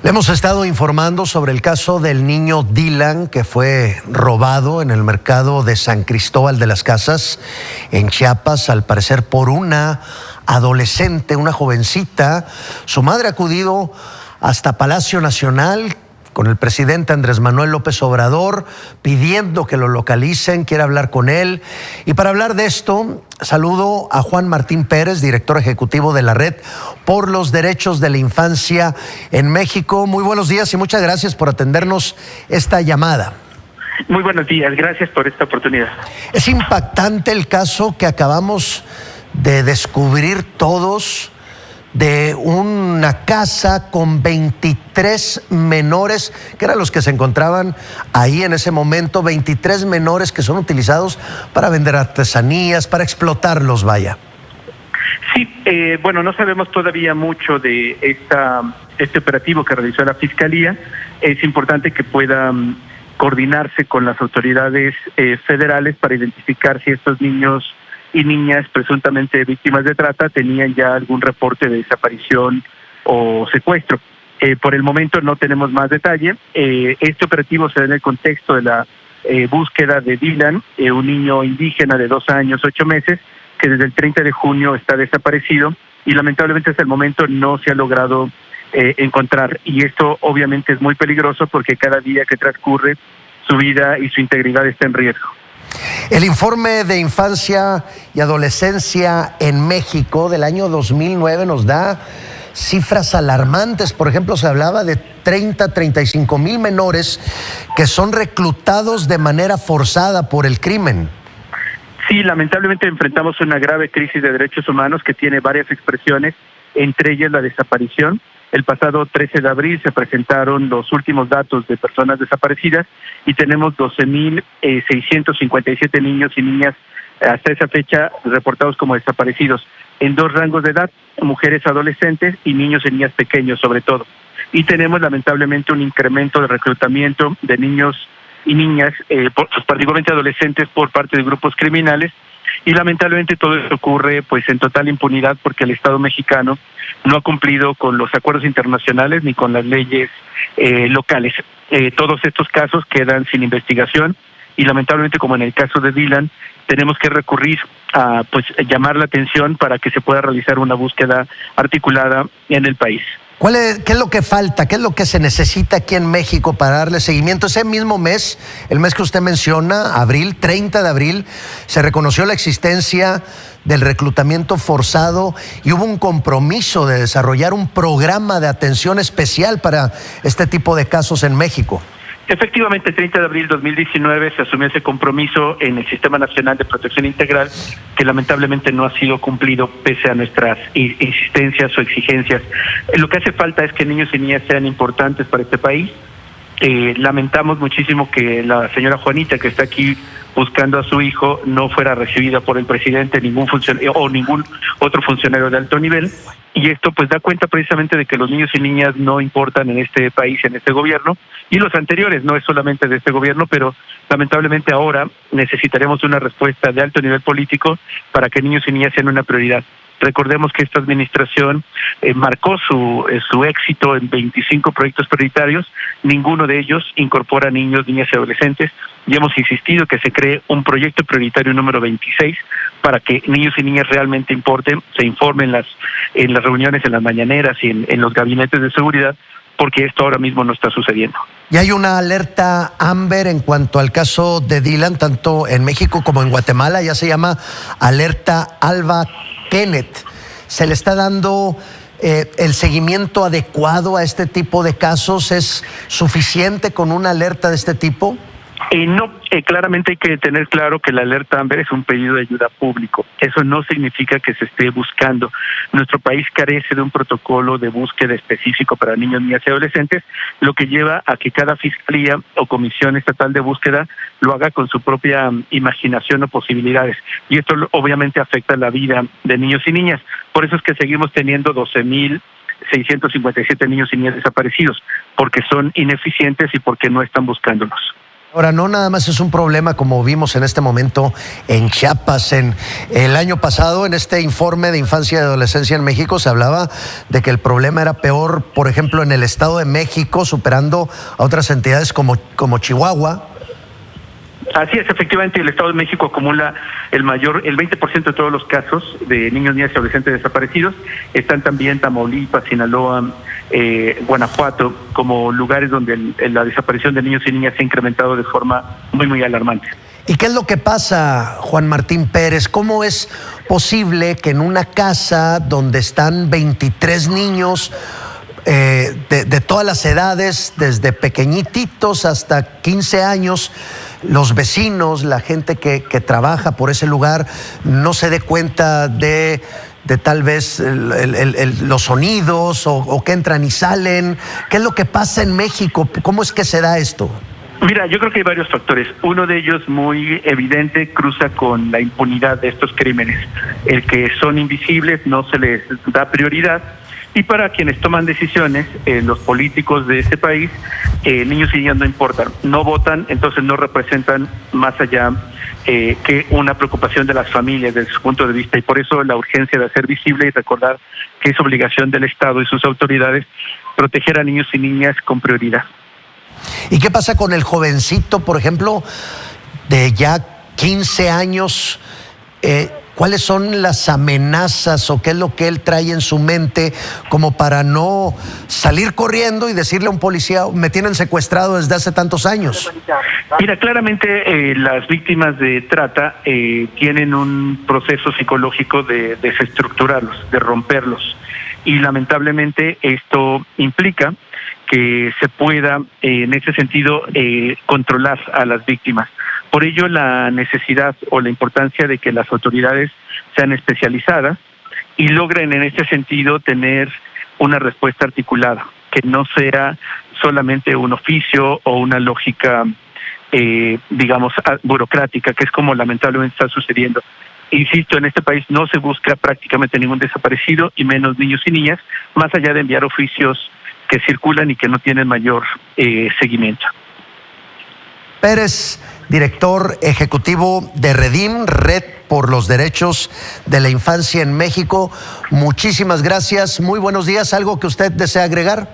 Le hemos estado informando sobre el caso del niño Dylan, que fue robado en el mercado de San Cristóbal de las Casas, en Chiapas, al parecer por una adolescente, una jovencita. Su madre ha acudido hasta Palacio Nacional con el presidente Andrés Manuel López Obrador, pidiendo que lo localicen, quiere hablar con él. Y para hablar de esto, saludo a Juan Martín Pérez, director ejecutivo de la Red por los Derechos de la Infancia en México. Muy buenos días y muchas gracias por atendernos esta llamada. Muy buenos días, gracias por esta oportunidad. Es impactante el caso que acabamos de descubrir todos, de una casa con 23 menores, que eran los que se encontraban ahí en ese momento, 23 menores que son utilizados para vender artesanías, para explotarlos, vaya. Sí, no sabemos todavía mucho de este operativo que realizó la Fiscalía. Es importante que pueda coordinarse con las autoridades federales para identificar si estos niños y niñas presuntamente víctimas de trata tenían ya algún reporte de desaparición o secuestro. Por el momento no tenemos más detalle. Este operativo se da en el contexto de la búsqueda de Dylan, un niño indígena de 2 años, 8 meses, que desde el 30 de junio está desaparecido y lamentablemente hasta el momento no se ha logrado encontrar. Y esto obviamente es muy peligroso porque cada día que transcurre su vida y su integridad está en riesgo. El informe de infancia y adolescencia en México del año 2009 nos da cifras alarmantes. Por ejemplo, se hablaba de 35 mil menores que son reclutados de manera forzada por el crimen. Sí, lamentablemente enfrentamos una grave crisis de derechos humanos que tiene varias expresiones, entre ellas la desaparición. El pasado 13 de abril se presentaron los últimos datos de personas desaparecidas y tenemos 12,657 niños y niñas hasta esa fecha reportados como desaparecidos en 2 rangos de edad, mujeres adolescentes y niños y niñas pequeños sobre todo. Y tenemos lamentablemente un incremento de reclutamiento de niños y niñas, particularmente adolescentes, por parte de grupos criminales. Y lamentablemente todo esto ocurre pues en total impunidad porque el Estado mexicano no ha cumplido con los acuerdos internacionales ni con las leyes locales. Todos estos casos quedan sin investigación y lamentablemente, como en el caso de Dylan, tenemos que recurrir a llamar la atención para que se pueda realizar una búsqueda articulada en el país. ¿Qué es lo que falta? ¿Qué es lo que se necesita aquí en México para darle seguimiento? Ese mismo mes, el mes que usted menciona, abril, 30 de abril, se reconoció la existencia del reclutamiento forzado y hubo un compromiso de desarrollar un programa de atención especial para este tipo de casos en México. Efectivamente, el 30 de abril de 2019 se asumió ese compromiso en el Sistema Nacional de Protección Integral, que lamentablemente no ha sido cumplido pese a nuestras insistencias o exigencias. Lo que hace falta es que niños y niñas sean importantes para este país. Lamentamos muchísimo que la señora Juanita, que está aquí buscando a su hijo, no fuera recibida por el presidente, ningún funcionario o ningún otro funcionario de alto nivel. Y esto pues da cuenta precisamente de que los niños y niñas no importan en este país, en este gobierno, y los anteriores, no es solamente de este gobierno, pero lamentablemente ahora necesitaremos una respuesta de alto nivel político para que niños y niñas sean una prioridad. Recordemos que esta administración marcó su éxito en 25 proyectos prioritarios, ninguno de ellos incorpora niños, niñas y adolescentes, y hemos insistido que se cree un proyecto prioritario número 26 para que niños y niñas realmente importen, se informen en las reuniones, en las mañaneras y en los gabinetes de seguridad, porque esto ahora mismo no está sucediendo. Y hay una alerta Amber en cuanto al caso de Dylan, tanto en México como en Guatemala, ya se llama alerta Alba Kenneth. ¿Se le está dando el seguimiento adecuado a este tipo de casos? ¿Es suficiente con una alerta de este tipo? No, claramente hay que tener claro que la alerta Amber es un pedido de ayuda público. Eso no significa que se esté buscando. Nuestro país carece de un protocolo de búsqueda específico para niños, niñas y adolescentes, lo que lleva a que cada fiscalía o comisión estatal de búsqueda lo haga con su propia imaginación o posibilidades. Y esto obviamente afecta la vida de niños y niñas. Por eso es que seguimos teniendo 12,657 niños y niñas desaparecidos, porque son ineficientes y porque no están buscándolos. Ahora, no nada más es un problema como vimos en este momento en Chiapas. En el año pasado, en este informe de infancia y adolescencia en México, se hablaba de que el problema era peor, por ejemplo, en el Estado de México, superando a otras entidades como Chihuahua. Así es, efectivamente, el Estado de México acumula el 20% de todos los casos de niños, niñas y adolescentes desaparecidos. Están también Tamaulipas, Sinaloa, Guanajuato, como lugares donde la desaparición de niños y niñas se ha incrementado de forma muy alarmante. ¿Y qué es lo que pasa, Juan Martín Pérez? ¿Cómo es posible que en una casa donde están 23 niños de todas las edades, desde pequeñitos hasta 15 años, los vecinos, la gente que trabaja por ese lugar, no se dé cuenta de tal vez los sonidos o que entran y salen? ¿Qué es lo que pasa en México? ¿Cómo es que se da esto? Mira, yo creo que hay varios factores. Uno de ellos muy evidente cruza con la impunidad de estos crímenes. El que son invisibles, no se les da prioridad. Y para quienes toman decisiones, los políticos de este país, niños y niñas no importan, no votan, entonces no representan más allá que una preocupación de las familias desde su punto de vista. Y por eso la urgencia de hacer visible y recordar que es obligación del Estado y sus autoridades proteger a niños y niñas con prioridad. ¿Y qué pasa con el jovencito, por ejemplo, de ya 15 años? ¿Cuáles son las amenazas o qué es lo que él trae en su mente como para no salir corriendo y decirle a un policía, me tienen secuestrado desde hace tantos años? Mira, claramente las víctimas de trata tienen un proceso psicológico de desestructurarlos, de romperlos. Y lamentablemente esto implica que se pueda, en ese sentido, controlar a las víctimas. Por ello, la necesidad o la importancia de que las autoridades sean especializadas y logren, en este sentido, tener una respuesta articulada, que no sea solamente un oficio o una lógica, digamos, burocrática, que es como lamentablemente está sucediendo. Insisto, en este país no se busca prácticamente ningún desaparecido y menos niños y niñas, más allá de enviar oficios que circulan y que no tienen mayor seguimiento. Pérez, director ejecutivo de REDIM, Red por los Derechos de la Infancia en México. Muchísimas gracias, muy buenos días. ¿Algo que usted desea agregar?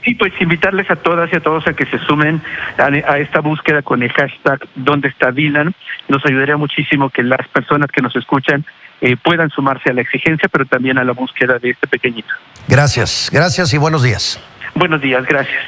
Sí, pues invitarles a todas y a todos a que se sumen a esta búsqueda con el hashtag ¿Dónde está Dylan? Nos ayudaría muchísimo que las personas que nos escuchan puedan sumarse a la exigencia, pero también a la búsqueda de este pequeñito. Gracias y buenos días. Buenos días, gracias.